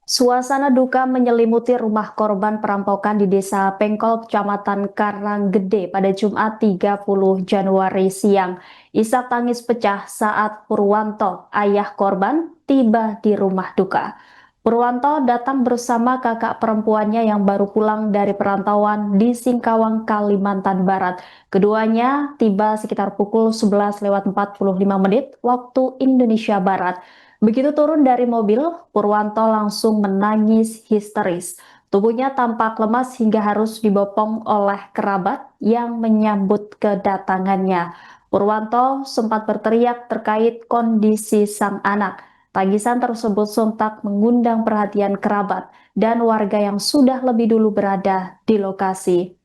Suasana duka menyelimuti rumah korban perampokan di Desa Pengkol, Kecamatan Karanggede pada Jumat 30 Januari siang. Isak tangis pecah saat Purwanto, ayah korban, tiba di rumah duka. Purwanto datang bersama kakak perempuannya yang baru pulang dari perantauan di Singkawang, Kalimantan Barat. Keduanya tiba sekitar pukul 11:45 waktu Indonesia Barat. Begitu turun dari mobil, Purwanto langsung menangis histeris. Tubuhnya tampak lemas hingga harus dibopong oleh kerabat yang menyambut kedatangannya. Purwanto sempat berteriak terkait kondisi sang anak. Tangisan tersebut sontak mengundang perhatian kerabat dan warga yang sudah lebih dulu berada di lokasi.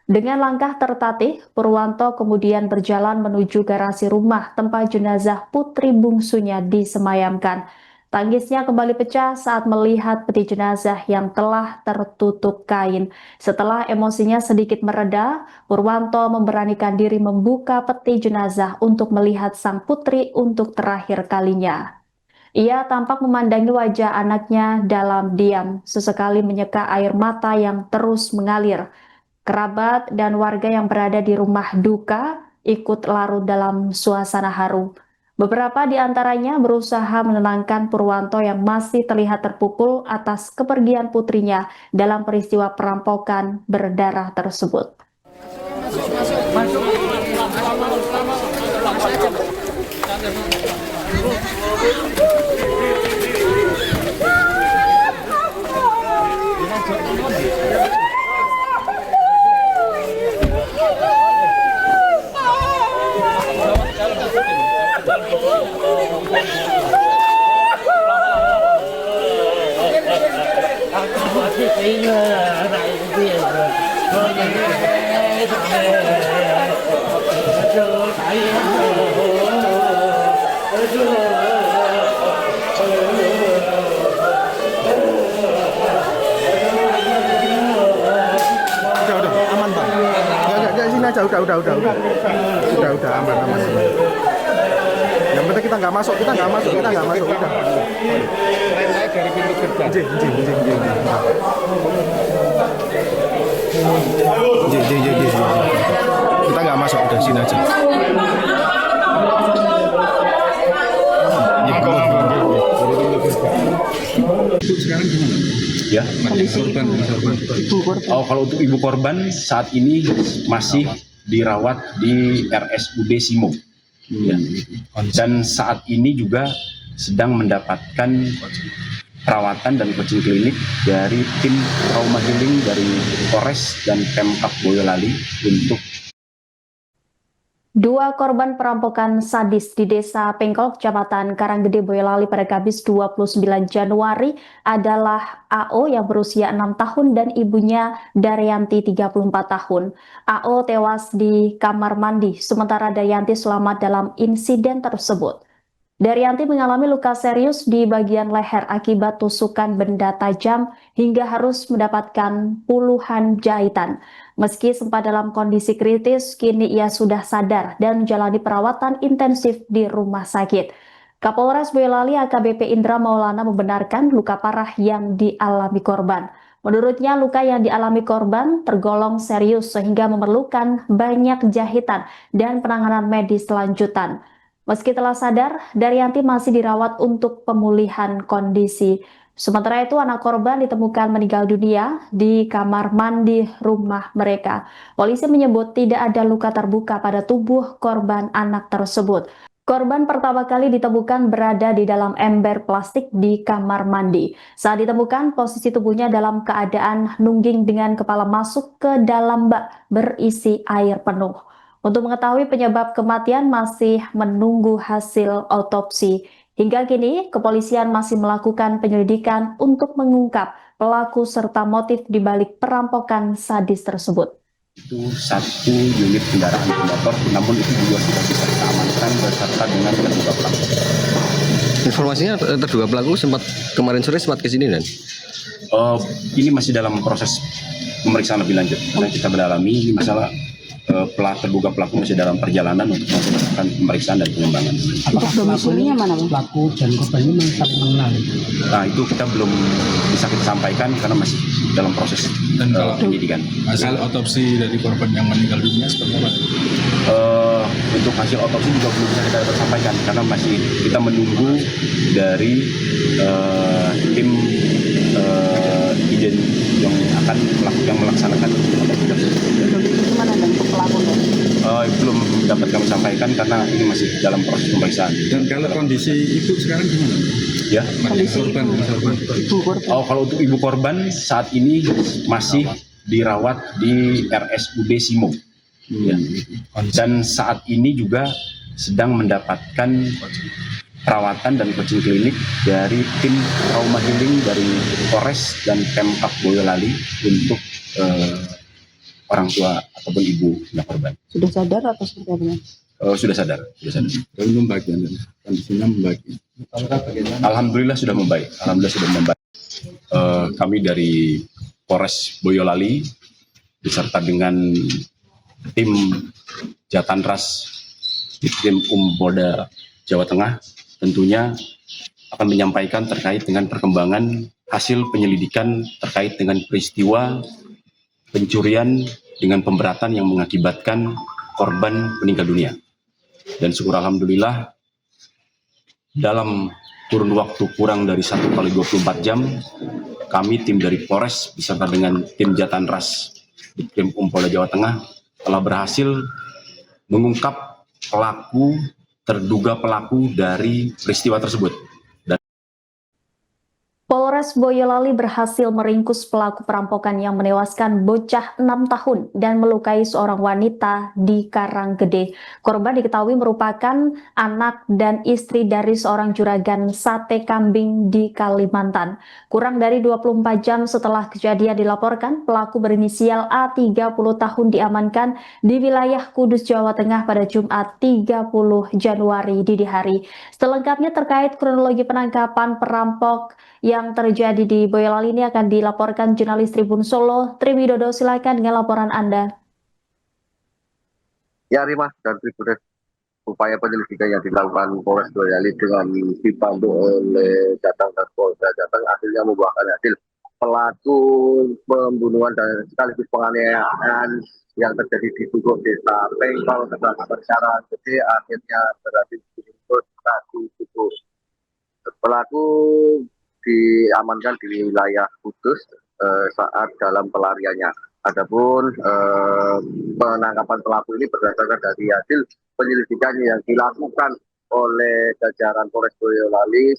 Dengan langkah tertatih, Purwanto kemudian berjalan menuju garasi rumah tempat jenazah putri bungsunya disemayamkan. Tangisnya kembali pecah saat melihat peti jenazah yang telah tertutup kain. Setelah emosinya sedikit mereda, Purwanto memberanikan diri membuka peti jenazah untuk melihat sang putri untuk terakhir kalinya. Ia tampak memandangi wajah anaknya dalam diam, sesekali menyeka air mata yang terus mengalir. Kerabat dan warga yang berada di rumah duka ikut larut dalam suasana haru. Beberapa di antaranya berusaha menenangkan Purwanto yang masih terlihat terpukul atas kepergian putrinya dalam peristiwa perampokan berdarah tersebut. Udah aman Pak. Enggak sini aja udah aman. Yang penting kita nggak masuk udah. Saya dari pintu gerbang. Kita nggak masuk udah sini aja. Sekarang gimana? Ya, korban. Kalau untuk ibu korban saat ini masih dirawat di RSUD Simo. Ya. Dan saat ini juga sedang mendapatkan perawatan dan coaching klinik dari tim trauma healing dari Polres dan Pemkab Boyolali untuk Dua korban perampokan sadis di Desa Pengkol, Kecamatan Karanggede, Boyolali pada Kamis 29 Januari adalah AO yang berusia 6 tahun dan ibunya Daryanti 34 tahun. AO tewas di kamar mandi, sementara Daryanti selamat dalam insiden tersebut. Daryanti mengalami luka serius di bagian leher akibat tusukan benda tajam hingga harus mendapatkan puluhan jahitan. Meski sempat dalam kondisi kritis, kini ia sudah sadar dan menjalani perawatan intensif di rumah sakit. Kapolres Boyolali AKBP Indra Maulana membenarkan luka parah yang dialami korban. Menurutnya, luka yang dialami korban tergolong serius sehingga memerlukan banyak jahitan dan penanganan medis lanjutan. Meski telah sadar, Daryanti masih dirawat untuk pemulihan kondisi. Sementara itu, anak korban ditemukan meninggal dunia di kamar mandi rumah mereka. Polisi menyebut tidak ada luka terbuka pada tubuh korban anak tersebut. Korban pertama kali ditemukan berada di dalam ember plastik di kamar mandi. Saat ditemukan, posisi tubuhnya dalam keadaan nungging dengan kepala masuk ke dalam bak berisi air penuh. Untuk mengetahui penyebab kematian masih menunggu hasil otopsi. Hingga kini, kepolisian masih melakukan penyelidikan untuk mengungkap pelaku serta motif di balik perampokan sadis tersebut. Itu satu unit kendaraan bermotor, namun itu juga sudah bisa kita amankan beserta dengan terduga pelaku. informasinya terduga pelaku kemarin sore sempat ke sini dan Ini masih dalam proses pemeriksaan lebih lanjut karena kita mendalami ini masalah terduga pelaku masih dalam perjalanan untuk melakukan pemeriksaan dan pengembangan. Untuk domisilinya mana, Bang? Pelaku dan korban ini saling mengenal. Nah itu kita belum bisa kita sampaikan karena masih dalam proses Dan kalau penyidikan. hasil otopsi dari korban yang meninggal dunia seperti apa? Untuk hasil otopsi juga belum bisa kita sampaikan karena masih kita menunggu dari tim ijen yang akan melaksanakan otopsi tersebut. Gimana dan untuk pelaku? Belum dapat kami sampaikan karena ini masih dalam proses pemeriksaan. Dan kalau kondisi ibu sekarang gimana? Ya. Korban. Ibu korban. Kalau untuk ibu korban saat ini masih dirawat di RSUD Simo. Ya. Dan saat ini juga sedang mendapatkan perawatan dan coaching klinik dari tim trauma healing dari Polres dan Pemkab Boyolali untuk orang tua ataupun ibu korban. Sudah sadar atau seperti apa? Sudah sadar. Dan membaik dan kondisinya membaik. Alhamdulillah sudah membaik. Kami dari Polres Boyolali beserta dengan tim Jatanras di tim Polda Jawa Tengah tentunya akan menyampaikan terkait dengan perkembangan hasil penyelidikan terkait dengan peristiwa pencurian dengan pemberatan yang mengakibatkan korban meninggal dunia. Dan syukur alhamdulillah dalam kurun waktu kurang dari 1 kali 24 jam kami tim dari Polres beserta dengan tim Jatanras di tim Polda Jawa Tengah telah berhasil mengungkap terduga pelaku dari peristiwa tersebut. Polres Boyolali berhasil meringkus pelaku perampokan yang menewaskan bocah 6 tahun dan melukai seorang wanita di Karanggede. Korban diketahui merupakan anak dan istri dari seorang juragan sate kambing di Kalimantan. Kurang dari 24 jam setelah kejadian dilaporkan, pelaku berinisial A 30 tahun diamankan di wilayah Kudus, Jawa Tengah pada Jumat 30 Januari dini hari. Selengkapnya terkait kronologi penangkapan perampok yang terjadi di Boyolali ini akan dilaporkan jurnalis Tribun Solo, Triwidodo. Silakan dengan laporan Anda. Ya, Rima dan Tribunes, upaya penyelidikan yang dilakukan Polres Boyolali dengan dibantu oleh Jatanras Polda Jateng akhirnya membuahkan hasil. Pelaku pembunuhan dan sekaligus penganiayaan yang terjadi di Tugu Desa Pengkol, Kecamatan Gede akhirnya berhasil diringkus satu tubuh. Pelaku diamankan di wilayah Kudus saat dalam pelariannya. Adapun penangkapan pelaku ini berdasarkan dari hasil penyelidikan yang dilakukan oleh jajaran Polres Boyolali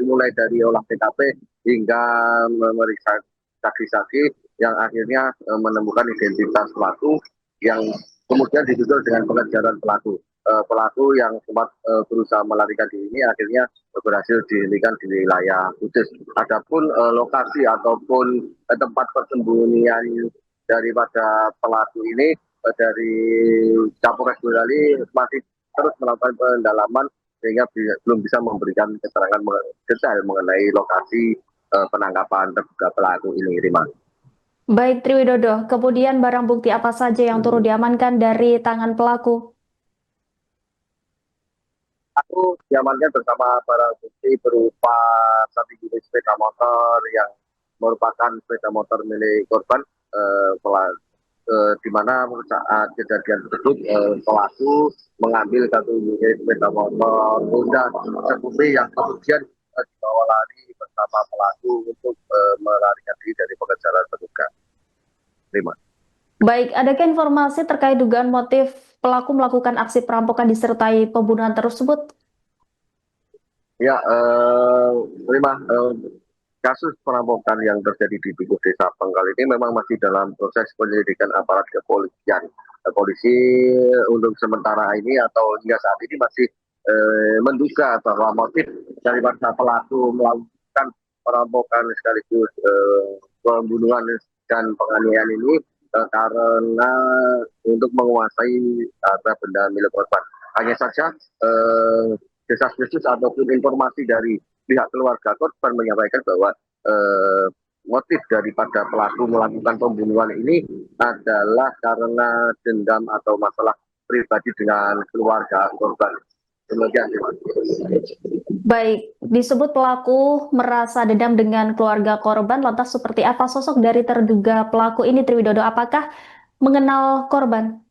mulai dari olah TKP hingga memeriksa saksi-saksi yang akhirnya menemukan identitas pelaku yang kemudian ditutup dengan pengejaran pelaku. Pelaku yang sempat berusaha melarikan diri ini akhirnya berhasil dihentikan di wilayah Kudus. Adapun lokasi ataupun tempat persembunyian daripada pelaku ini dari Kapolres Boyolali masih terus melakukan pendalaman sehingga belum bisa memberikan keterangan detail mengenai lokasi penangkapan terduga pelaku ini, Rima. Baik, Triwidodo. Kemudian barang bukti apa saja yang turut diamankan dari tangan pelaku? Aku diamankan bersama barang bukti berupa satu unit sepeda motor yang merupakan sepeda motor milik korban, di mana saat kejadian tersebut pelaku mengambil satu unit sepeda motor Honda Scoopy yang kemudian dibawa lari bersama pelaku untuk melarikan diri dari pengejaran petugas. Terima. Baik, adakah informasi terkait dugaan motif pelaku melakukan aksi perampokan disertai pembunuhan tersebut? Ya, Rima, kasus perampokan yang terjadi di Tugu Desa Pengkal ini memang masih dalam proses penyelidikan aparat kepolisian. Polisi untuk sementara ini atau hingga saat ini masih menduga bahwa motif daripada pelaku melakukan perampokan sekaligus pembunuhan dan penganiayaan ini karena untuk menguasai harta benda milik korban. Hanya saja desas-desus ataupun informasi dari pihak keluarga korban menyampaikan bahwa motif daripada pelaku melakukan pembunuhan ini adalah karena dendam atau masalah pribadi dengan keluarga korban. Demikian. Baik, disebut pelaku merasa dendam dengan keluarga korban, lantas seperti apa sosok dari terduga pelaku ini, Triwidodo? Apakah mengenal korban?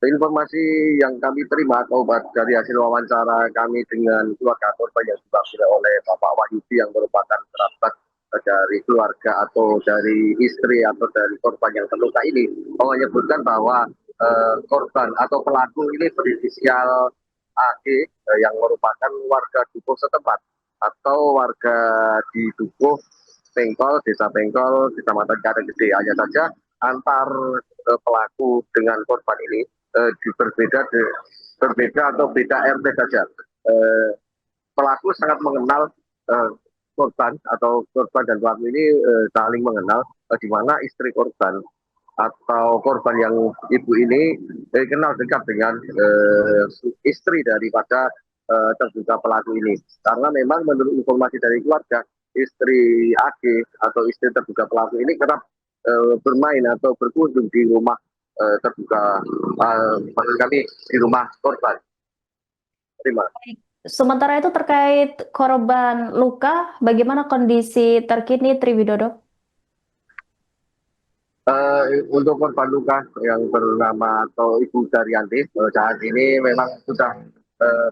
Informasi yang kami terima atau dari hasil wawancara kami dengan keluarga korban yang diwakili oleh Bapak Wahyudi yang merupakan kerabat dari keluarga atau dari istri atau dari korban yang terluka ini menyebutkan bahwa korban atau pelaku ini berinisial AG yang merupakan warga Dukuh setempat atau warga di Dukuh Pengkol, Desa Pengkol, Kecamatan Karanggede. Hanya saja antar pelaku dengan korban ini berbeda atau beda RT saja. Pelaku sangat mengenal korban atau korban dan pelaku ini saling mengenal, di mana istri korban atau korban yang ibu ini kenal dekat dengan istri daripada terduga pelaku ini. Karena memang menurut informasi dari keluarga, istri AG atau istri terduga pelaku ini kerap bermain atau berkunjung di rumah terduga maksud kami di rumah korban. Terima. Sementara itu terkait korban luka, bagaimana kondisi terkini, Triwidodo? Untuk korban luka yang bernama atau Ibu Daryanti saat ini memang sudah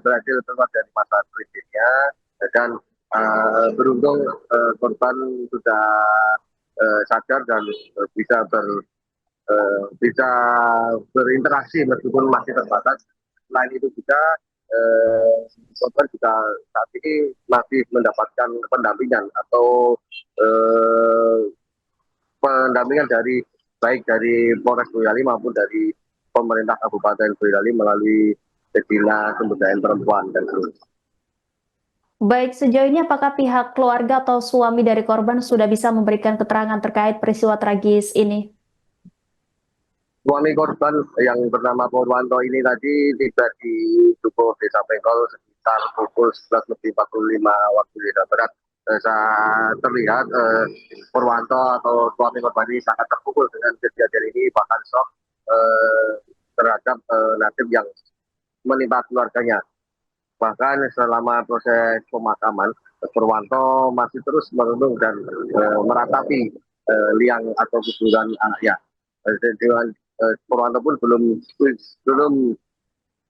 berhasil keluar dari masa kritisnya dan beruntung korban sudah sadar dan bisa berinteraksi meskipun masih terbatas. Selain itu juga korban juga saat ini masih mendapatkan pendampingan atau pendampingan dari baik dari Polres Boyolali maupun dari pemerintah Kabupaten Boyolali melalui Dinas Pemberdayaan Perempuan dan seterusnya. Baik, sejauh ini apakah pihak keluarga atau suami dari korban sudah bisa memberikan keterangan terkait peristiwa tragis ini? Suami korban yang bernama Purwanto ini tadi tiba di Dukuh Desa Pengkol sekitar pukul 11.45 waktu Indonesia Barat. Saat terlihat Purwanto atau suami korban ini sangat terpukul dengan kejadian ini, bahkan shock terhadap nasib yang menimpa keluarganya. Bahkan selama proses pemakaman, Purwanto masih terus merenung dan meratapi liang atau kuburan anaknya. Purwanto pun belum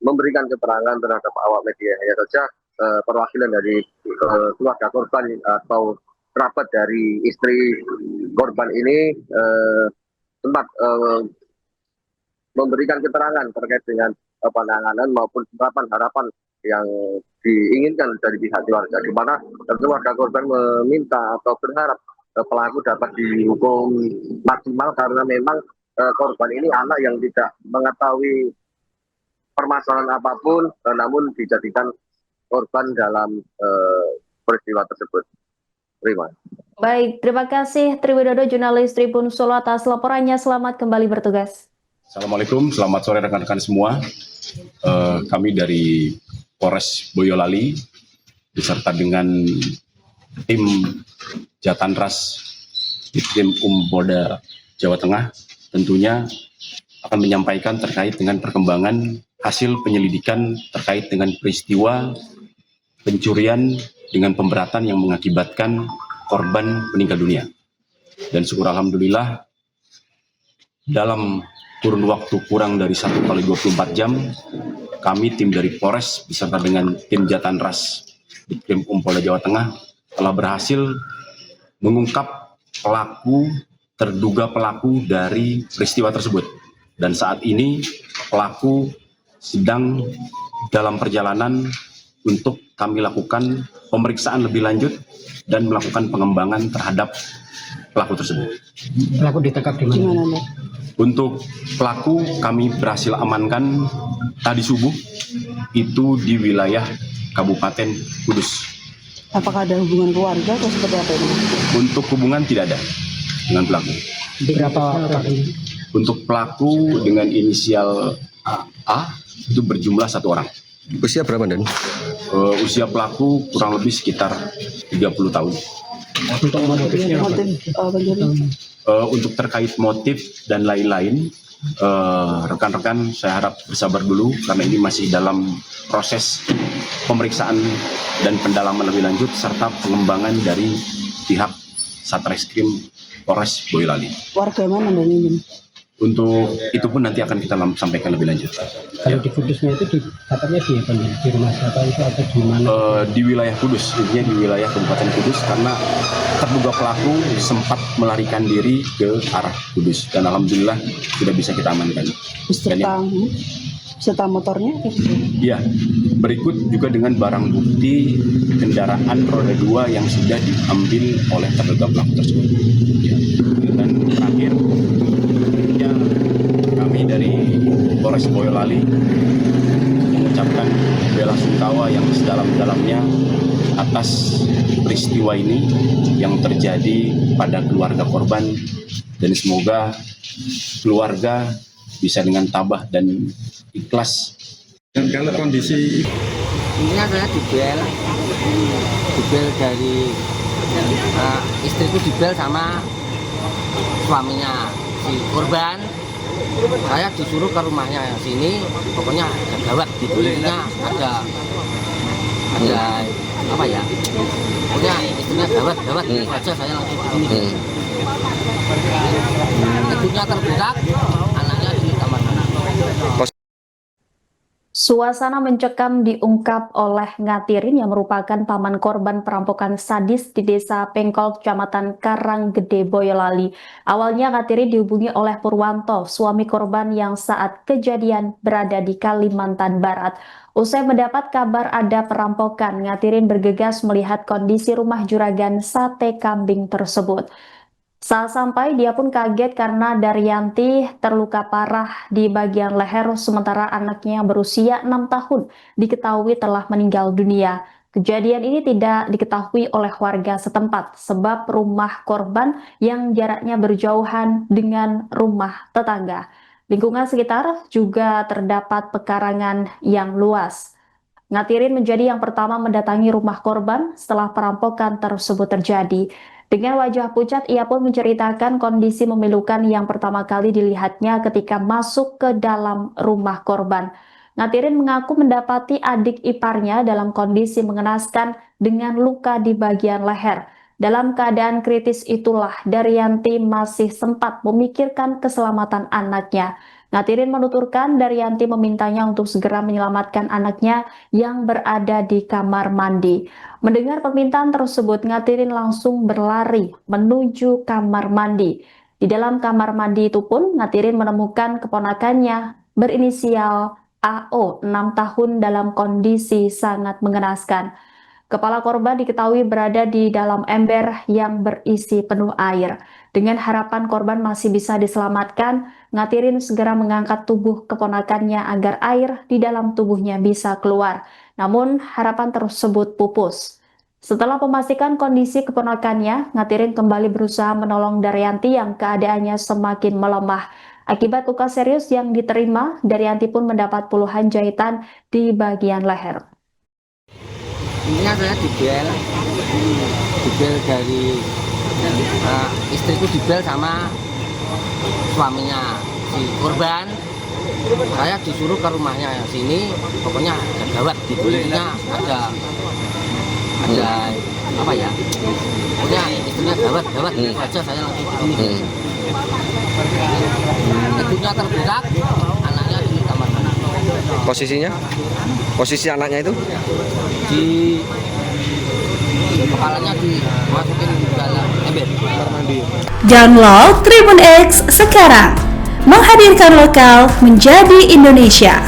memberikan keterangan terhadap awak media. Hanya saja perwakilan dari keluarga korban atau kerabat dari istri korban ini sempat memberikan keterangan terkait dengan penanganan maupun penerapan harapan yang diinginkan dari pihak keluarga, di mana keluarga korban meminta atau berharap pelaku dapat dihukum maksimal karena memang korban ini anak yang tidak mengetahui permasalahan apapun, namun dijadikan korban dalam peristiwa tersebut. Terima. Baik, terima kasih Triwidodo, jurnalis Tribun Solo atas laporannya. Selamat kembali bertugas. Assalamualaikum, selamat sore rekan-rekan semua. Kami dari Polres Boyolali beserta dengan tim Jatanras Ditkrim Polda Jawa Tengah tentunya akan menyampaikan terkait dengan perkembangan hasil penyelidikan terkait dengan peristiwa pencurian dengan pemberatan yang mengakibatkan korban meninggal dunia. Dan syukur alhamdulillah dalam kurun waktu kurang dari 1 kali 24 jam kami tim dari Polres beserta dengan tim Jatanras Ditkrim Polda Jawa Tengah telah berhasil mengungkap terduga pelaku dari peristiwa tersebut. Dan saat ini pelaku sedang dalam perjalanan untuk kami lakukan pemeriksaan lebih lanjut dan melakukan pengembangan terhadap pelaku tersebut. Pelaku ditangkap di mana? Mbak? Untuk pelaku kami berhasil amankan tadi subuh itu di wilayah Kabupaten Kudus. Apakah ada hubungan keluarga atau seperti apa ini? Untuk hubungan tidak ada dengan pelaku. Berapa orang? Untuk pelaku dengan inisial A itu berjumlah 1 orang. Usia berapa dan? Usia pelaku kurang lebih sekitar 30 tahun. Untuk motifnya apa? Pencuri. Untuk terkait motif dan lain-lain, rekan-rekan saya harap bersabar dulu karena ini masih dalam proses pemeriksaan dan pendalaman lebih lanjut serta pengembangan dari pihak Satreskrim Polres Boyolali. Warga mana dan ini? Untuk itu pun nanti akan kita sampaikan lebih lanjut. Kalau di Kudusnya itu dapatnya di rumah siapa itu atau di mana? Di wilayah Kudus, intinya di wilayah Kabupaten Kudus karena terduga pelaku sempat melarikan diri ke arah Kudus dan alhamdulillah sudah bisa kita amankan. Beserta motornya? Iya, berikut juga dengan barang bukti kendaraan roda 2 yang sudah diambil oleh terduga pelaku tersebut. Ya. Dan terakhir, tentunya kami dari Polres Boyolali mengucapkan bela sungkawa yang sedalam-dalamnya atas peristiwa ini yang terjadi pada keluarga korban dan semoga keluarga bisa dengan tabah dan ikhlas. Dan kalau kondisi ini saya dibel dari istriku dibel sama suaminya si korban. Saya disuruh ke rumahnya sini, pokoknya ada gawat di kulitnya, ada apa ya? Pokoknya istrinya gawat aja saya langsung begini. Ibunya terberak, anaknya di kamar mana. Suasana mencekam diungkap oleh Ngatirin yang merupakan paman korban perampokan sadis di Desa Pengkol, Kecamatan Karanggede, Boyolali. Awalnya Ngatirin dihubungi oleh Purwanto, suami korban yang saat kejadian berada di Kalimantan Barat. Usai mendapat kabar ada perampokan, Ngatirin bergegas melihat kondisi rumah juragan sate kambing tersebut. Saat sampai, dia pun kaget karena Daryanti terluka parah di bagian leher, sementara anaknya yang berusia 6 tahun diketahui telah meninggal dunia. Kejadian ini tidak diketahui oleh warga setempat, sebab rumah korban yang jaraknya berjauhan dengan rumah tetangga. Lingkungan sekitar juga terdapat pekarangan yang luas. Ngatirin menjadi yang pertama mendatangi rumah korban setelah perampokan tersebut terjadi. Dengan wajah pucat, ia pun menceritakan kondisi memilukan yang pertama kali dilihatnya ketika masuk ke dalam rumah korban. Ngatirin mengaku mendapati adik iparnya dalam kondisi mengenaskan dengan luka di bagian leher. Dalam keadaan kritis itulah Daryanti masih sempat memikirkan keselamatan anaknya. Ngatirin menuturkan Daryanti memintanya untuk segera menyelamatkan anaknya yang berada di kamar mandi. Mendengar permintaan tersebut, Ngatirin langsung berlari menuju kamar mandi. Di dalam kamar mandi itu pun Ngatirin menemukan keponakannya berinisial AO 6 tahun dalam kondisi sangat mengenaskan. Kepala korban diketahui berada di dalam ember yang berisi penuh air. Dengan harapan korban masih bisa diselamatkan, Ngatirin segera mengangkat tubuh keponakannya agar air di dalam tubuhnya bisa keluar. Namun harapan tersebut pupus. Setelah memastikan kondisi keponakannya, Ngatirin kembali berusaha menolong Daryanti yang keadaannya semakin melemah. Akibat luka serius yang diterima, Daryanti pun mendapat puluhan jahitan di bagian leher. Ini saya dibel dari istriku dibel sama suaminya si korban. Saya disuruh ke rumahnya sini, pokoknya ada gawat di kulitnya, ada apa ya? Pokoknya istrinya gawat aja saya langsung begini. Ibunya terberak, anaknya di kamar mana. Posisinya? Posisi anaknya itu? Di kepalanya dimasukin ke dalam ember kamar mandi. Download Tribun X sekarang, menghadirkan lokal menjadi Indonesia.